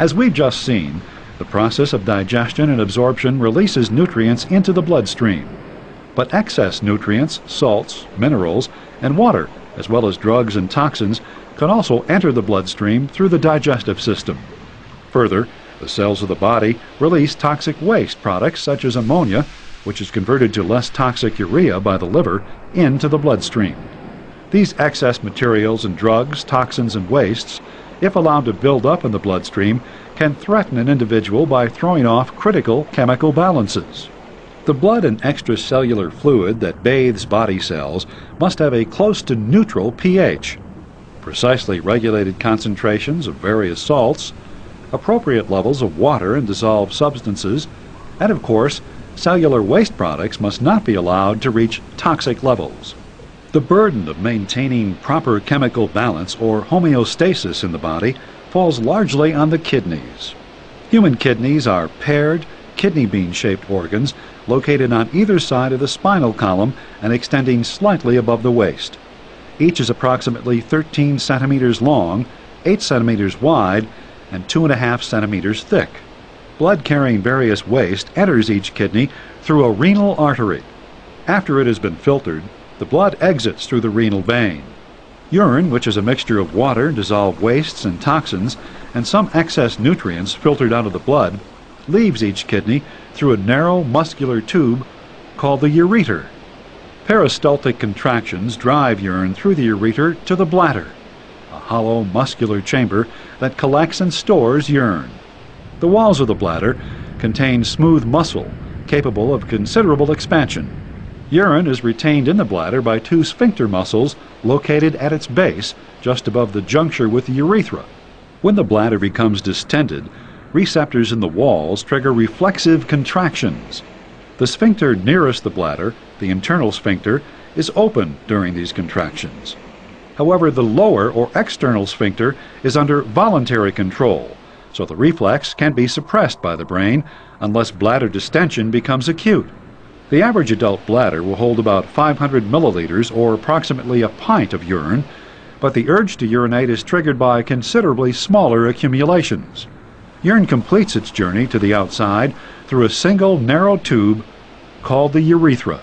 As we've just seen, the process of digestion and absorption releases nutrients into the bloodstream. But excess nutrients, salts, minerals, and water, as well as drugs and toxins, can also enter the bloodstream through the digestive system. Further, the cells of the body release toxic waste products such as ammonia, which is converted to less toxic urea by the liver, into the bloodstream. These excess materials and drugs, toxins, and wastes, if allowed to build up in the bloodstream, can threaten an individual by throwing off critical chemical balances. The blood and extracellular fluid that bathes body cells must have a close to neutral pH, precisely regulated concentrations of various salts, appropriate levels of water and dissolved substances, and of course, cellular waste products must not be allowed to reach toxic levels. The burden of maintaining proper chemical balance or homeostasis in the body falls largely on the kidneys. Human kidneys are paired, kidney bean-shaped organs located on either side of the spinal column and extending slightly above the waist. Each is approximately 13 centimeters long, 8 centimeters wide, and 2.5 centimeters thick. Blood carrying various waste enters each kidney through a renal artery. After it has been filtered, the blood exits through the renal vein. Urine, which is a mixture of water, dissolved wastes, and toxins, and some excess nutrients filtered out of the blood, leaves each kidney through a narrow muscular tube called the ureter. Peristaltic contractions drive urine through the ureter to the bladder, a hollow muscular chamber that collects and stores urine. The walls of the bladder contain smooth muscle capable of considerable expansion. Urine is retained in the bladder by two sphincter muscles located at its base, just above the juncture with the urethra. When the bladder becomes distended, receptors in the walls trigger reflexive contractions. The sphincter nearest the bladder, the internal sphincter, is open during these contractions. However, the lower or external sphincter is under voluntary control, so the reflex can be suppressed by the brain unless bladder distension becomes acute. The average adult bladder will hold about 500 milliliters or approximately a pint of urine, but the urge to urinate is triggered by considerably smaller accumulations. Urine completes its journey to the outside through a single narrow tube called the urethra.